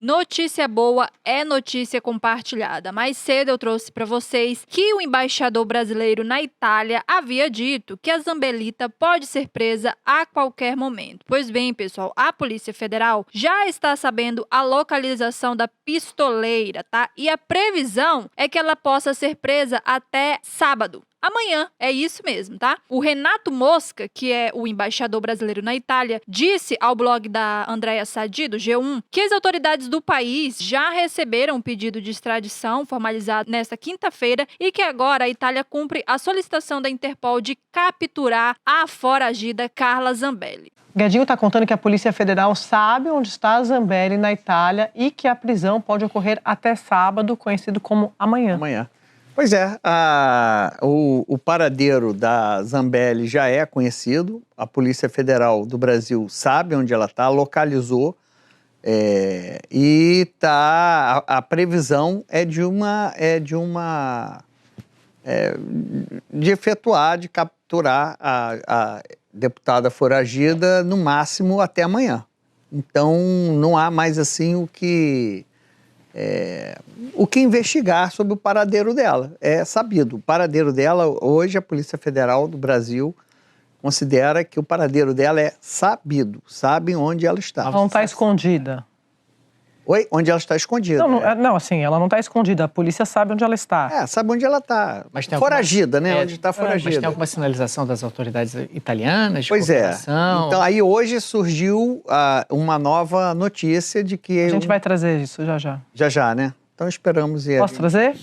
Notícia boa é notícia compartilhada. Mais cedo eu trouxe para vocês que o embaixador brasileiro na Itália havia dito que a Zambelita pode ser presa a qualquer momento. Pois bem, pessoal, a Polícia Federal já está sabendo a localização da pistoleira, tá? E a previsão é que ela possa ser presa até sábado. Amanhã, é isso mesmo, tá? O Renato Mosca, que é o embaixador brasileiro na Itália, disse ao blog da Andrea Sadi, do G1, que as autoridades do país já receberam um pedido de extradição formalizado nesta quinta-feira e que agora a Itália cumpre a solicitação da Interpol de capturar a foragida Carla Zambelli. Guedinho está contando que a Polícia Federal sabe onde está a Zambelli na Itália e que a prisão pode ocorrer até sábado, conhecido como amanhã. Pois é, o paradeiro da Zambelli já é conhecido, a Polícia Federal do Brasil sabe onde ela está, localizou, e a previsão de capturar a deputada foragida no máximo até amanhã. Então não há mais assim o que investigar sobre o paradeiro dela. É sabido. O paradeiro dela, hoje a Polícia Federal do Brasil considera que o paradeiro dela é sabido. Sabem onde ela está. Ela não está escondida. Oi? Onde ela está escondida. Não, assim, ela não está escondida. A polícia sabe onde ela está. Sabe onde ela está. Foragida, né? Onde está foragida. Mas tem alguma sinalização das autoridades italianas de Pois cooperação? Então, aí hoje surgiu uma nova notícia de que... A gente vai trazer isso já. Já, né? Então esperamos ir. Posso trazer?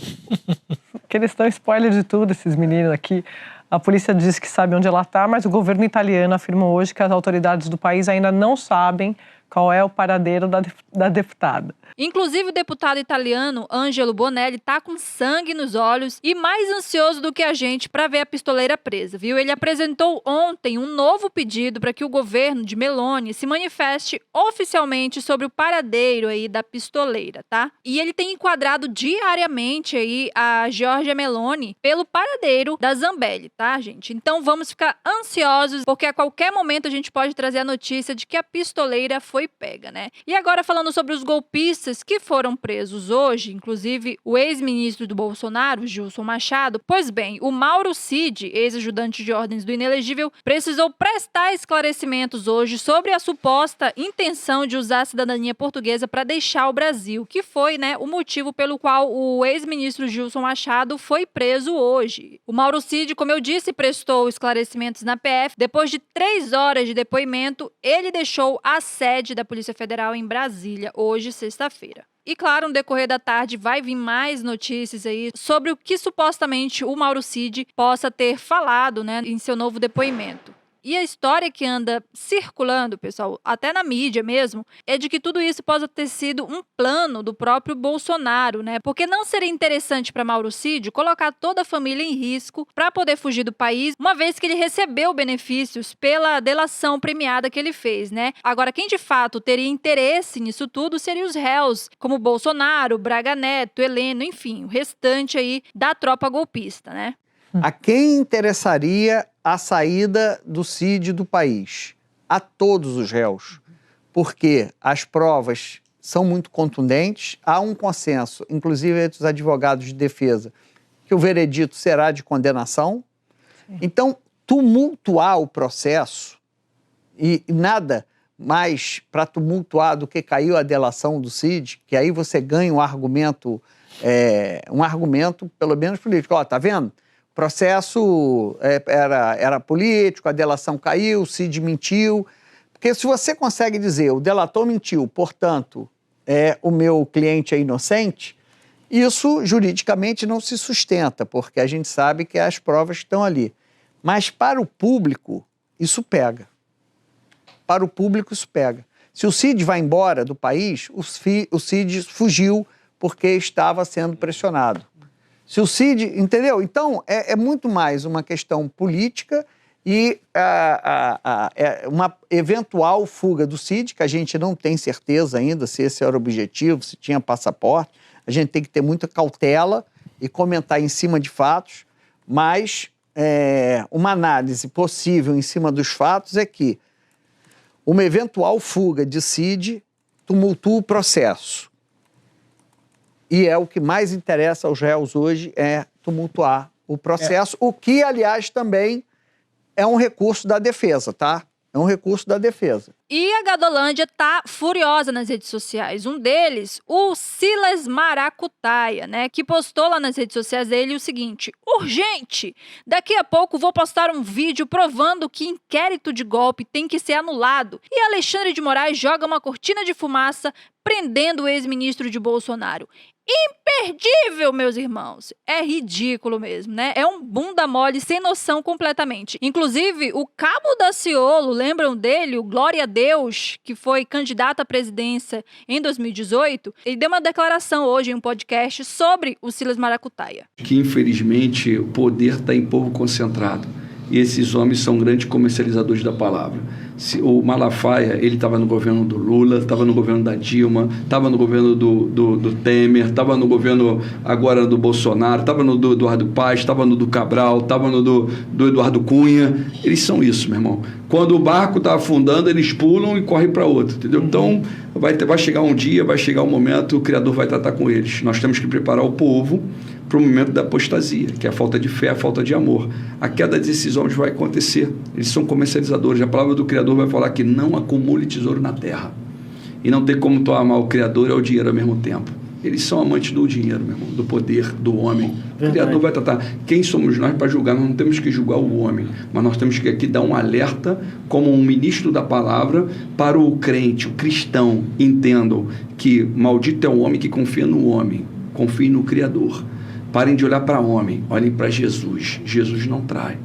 Porque eles estão spoiler de tudo, esses meninos aqui. A polícia diz que sabe onde ela está, mas o governo italiano afirmou hoje que as autoridades do país ainda não sabem qual é o paradeiro da deputada. Inclusive, o deputado italiano Angelo Bonelli tá com sangue nos olhos e mais ansioso do que a gente para ver a pistoleira presa, viu? Ele apresentou ontem um novo pedido para que o governo de Meloni se manifeste oficialmente sobre o paradeiro aí da pistoleira, tá? E ele tem enquadrado diariamente aí a Giorgia Meloni pelo paradeiro da Zambelli, tá, gente? Então vamos ficar ansiosos, porque a qualquer momento a gente pode trazer a notícia de que a pistoleira foi pega, né? E agora falando sobre os golpistas que foram presos hoje, inclusive o ex-ministro do Bolsonaro, Gilson Machado, pois bem, o Mauro Cid, ex-ajudante de ordens do inelegível, precisou prestar esclarecimentos hoje sobre a suposta intenção de usar a cidadania portuguesa para deixar o Brasil, que foi, né, o motivo pelo qual o ex-ministro Gilson Machado foi preso hoje. O Mauro Cid, como eu disse, prestou esclarecimentos na PF. Depois de 3 horas de depoimento, ele deixou a sede da Polícia Federal em Brasília, hoje, sexta-feira. E claro, no decorrer da tarde vai vir mais notícias aí sobre o que supostamente o Mauro Cid possa ter falado, né, em seu novo depoimento. E a história que anda circulando, pessoal, até na mídia mesmo, é de que tudo isso possa ter sido um plano do próprio Bolsonaro, né? Porque não seria interessante para Mauro Cid colocar toda a família em risco para poder fugir do país, uma vez que ele recebeu benefícios pela delação premiada que ele fez, né? Agora, quem de fato teria interesse nisso tudo seriam os réus, como Bolsonaro, Braga Neto, Heleno, enfim, o restante aí da tropa golpista, né? A quem interessaria a saída do Cid do país? A todos os réus, porque as provas são muito contundentes, há um consenso, inclusive entre os advogados de defesa, que o veredito será de condenação. Sim. Então, tumultuar o processo, e nada mais para tumultuar do que caiu a delação do Cid, que aí você ganha um argumento pelo menos político. Ó, tá vendo? O processo era político, a delação caiu, o Cid mentiu. Porque se você consegue dizer, o delator mentiu, portanto, o meu cliente é inocente, isso juridicamente não se sustenta, porque a gente sabe que as provas estão ali. Mas para o público, isso pega. Para o público, isso pega. Se o Cid vai embora do país, o Cid fugiu porque estava sendo pressionado. Se o Cid, entendeu? Então, é muito mais uma questão política e uma eventual fuga do Cid, que a gente não tem certeza ainda se esse era o objetivo, se tinha passaporte. A gente tem que ter muita cautela e comentar em cima de fatos, mas uma análise possível em cima dos fatos é que uma eventual fuga de Cid tumultua o processo. E é o que mais interessa aos réus hoje, é tumultuar o processo, o que, aliás, também é um recurso da defesa, tá? É um recurso da defesa. E a Gadolândia tá furiosa nas redes sociais. Um deles, o Silas Maracutaia, né, que postou lá nas redes sociais dele o seguinte: urgente! Daqui a pouco vou postar um vídeo provando que inquérito de golpe tem que ser anulado. E Alexandre de Moraes joga uma cortina de fumaça prendendo o ex-ministro de Bolsonaro. Imperdível, meus irmãos. É ridículo mesmo, né? É um bunda mole sem noção completamente. Inclusive, o Cabo Daciolo, lembram dele? O Glória a Deus, que foi candidato à presidência em 2018. Ele deu uma declaração hoje em um podcast sobre o Silas Maracutaia. Que, infelizmente, o poder está em pouco concentrado. E esses homens são grandes comercializadores da palavra. O Malafaia, ele estava no governo do Lula, estava no governo da Dilma, estava no governo do Temer, estava no governo agora do Bolsonaro, estava no do Eduardo Paes, estava no do Cabral, estava no do Eduardo Cunha. Eles são isso, meu irmão. Quando o barco está afundando, eles pulam e correm para outro, entendeu? Então, vai chegar um dia, vai chegar um momento, o Criador vai tratar com eles. Nós temos que preparar o povo para o momento da apostasia, que é a falta de fé, a falta de amor. A queda desses homens vai acontecer. Eles são comercializadores. A palavra do Criador vai falar que não acumule tesouro na terra. E não tem como tu amar o Criador e o dinheiro ao mesmo tempo. Eles são amantes do dinheiro, meu irmão, do poder, do homem. Verdade. O Criador vai tratar. Quem somos nós para julgar? Nós não temos que julgar o homem, mas nós temos que aqui dar um alerta como um ministro da palavra para o crente, o cristão. Entendam que maldito é o homem que confia no homem. Confie no Criador. Parem de olhar para homem, olhem para Jesus. Jesus não trai.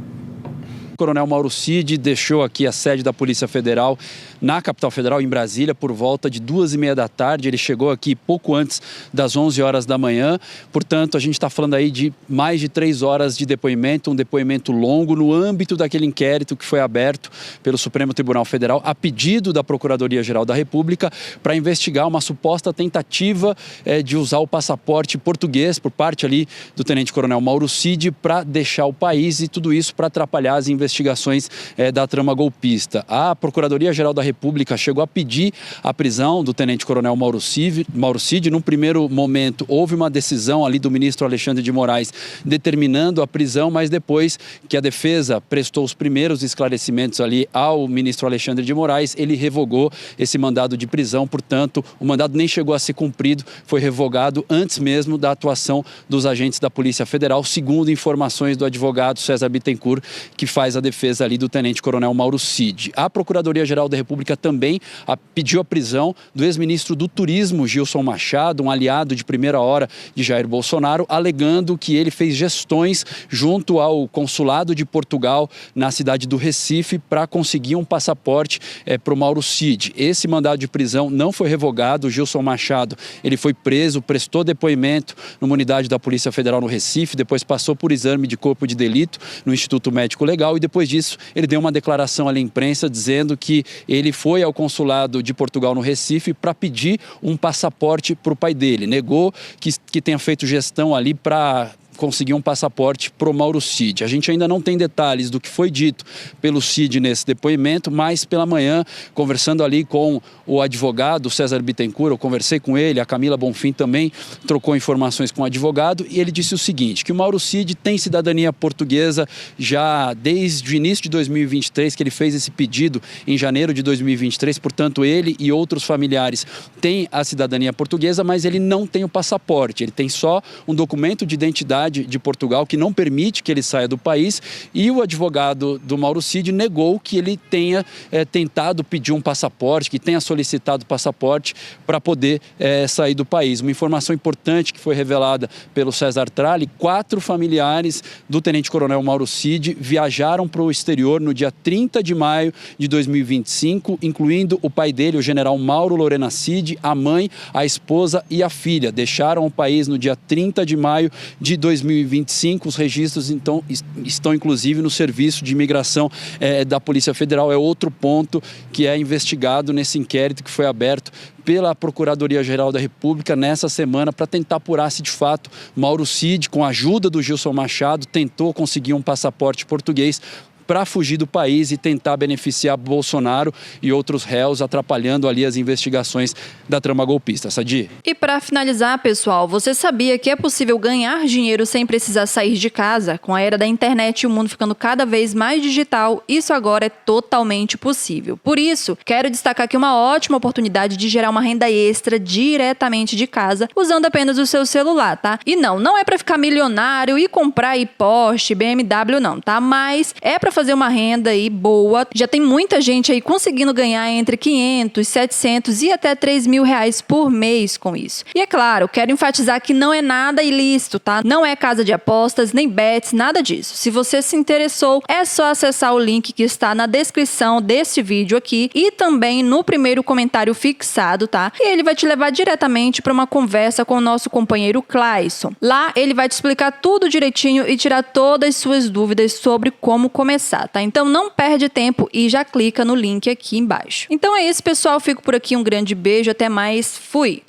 O Coronel Mauro Cid deixou aqui a sede da Polícia Federal na capital federal, em Brasília, por volta de 2h30 da tarde. Ele chegou aqui pouco antes das 11 horas da manhã. Portanto, a gente está falando aí de mais de 3 horas de depoimento, um depoimento longo no âmbito daquele inquérito que foi aberto pelo Supremo Tribunal Federal a pedido da Procuradoria-Geral da República para investigar uma suposta tentativa de usar o passaporte português por parte ali do Tenente-Coronel Mauro Cid para deixar o país, e tudo isso para atrapalhar as investigações da trama golpista. A Procuradoria-Geral da República chegou a pedir a prisão do Tenente-Coronel Mauro Cid. Num primeiro momento, houve uma decisão ali do ministro Alexandre de Moraes determinando a prisão, mas depois que a defesa prestou os primeiros esclarecimentos ali ao ministro Alexandre de Moraes, ele revogou esse mandado de prisão. Portanto, o mandado nem chegou a ser cumprido, foi revogado antes mesmo da atuação dos agentes da Polícia Federal, segundo informações do advogado César Bittencourt, que faz a defesa ali do Tenente-Coronel Mauro Cid. A Procuradoria-Geral da República também pediu a prisão do ex-ministro do Turismo, Gilson Machado, um aliado de primeira hora de Jair Bolsonaro, alegando que ele fez gestões junto ao consulado de Portugal na cidade do Recife para conseguir um passaporte para o Mauro Cid. Esse mandado de prisão não foi revogado. O Gilson Machado, ele foi preso, prestou depoimento numa unidade da Polícia Federal no Recife, depois passou por exame de corpo de delito no Instituto Médico Legal, e depois disso ele deu uma declaração à imprensa dizendo que ele foi ao consulado de Portugal no Recife para pedir um passaporte para o pai dele. Negou que tenha feito gestão ali para conseguir um passaporte para o Mauro Cid. A gente ainda não tem detalhes do que foi dito pelo Cid nesse depoimento, mas pela manhã, conversando ali com o advogado César Bittencourt, eu conversei com ele, a Camila Bonfim também trocou informações com o advogado, e ele disse o seguinte, que o Mauro Cid tem cidadania portuguesa já desde o início de 2023, que ele fez esse pedido em janeiro de 2023, portanto ele e outros familiares têm a cidadania portuguesa, mas ele não tem o passaporte, ele tem só um documento de identidade de Portugal que não permite que ele saia do país, e o advogado do Mauro Cid negou que ele tenha tentado pedir um passaporte, que tenha solicitado passaporte para poder sair do país. Uma informação importante que foi revelada pelo César Tralli: 4 familiares do Tenente-Coronel Mauro Cid viajaram para o exterior no dia 30 de maio de 2025, incluindo o pai dele, o general Mauro Lorena Cid, a mãe, a esposa e a filha. Deixaram o país no dia 30 de maio de 2025, os registros então estão inclusive no Serviço de Imigração da Polícia Federal. É outro ponto que é investigado nesse inquérito que foi aberto pela Procuradoria-Geral da República nessa semana para tentar apurar se de fato Mauro Cid, com a ajuda do Gilson Machado, tentou conseguir um passaporte português para fugir do país e tentar beneficiar Bolsonaro e outros réus, atrapalhando ali as investigações da trama golpista. Sadi? E para finalizar, pessoal, você sabia que é possível ganhar dinheiro sem precisar sair de casa? Com a era da internet e o mundo ficando cada vez mais digital, isso agora é totalmente possível. Por isso, quero destacar aqui uma ótima oportunidade de gerar uma renda extra diretamente de casa, usando apenas o seu celular, tá? E não é para ficar milionário e comprar aí Porsche, BMW não, tá? Mas é para fazer uma renda aí boa. Já tem muita gente aí conseguindo ganhar entre 500, 700 e até 3 mil reais por mês com isso. E é claro, quero enfatizar que não é nada ilícito, tá? Não é casa de apostas, nem bets, nada disso. Se você se interessou, é só acessar o link que está na descrição desse vídeo aqui e também no primeiro comentário fixado, tá? E ele vai te levar diretamente para uma conversa com o nosso companheiro Clayson. Lá ele vai te explicar tudo direitinho e tirar todas as suas dúvidas sobre como começar, tá? Então não perde tempo e já clica no link aqui embaixo. Então é isso, pessoal. Fico por aqui. Um grande beijo. Até mais. Fui!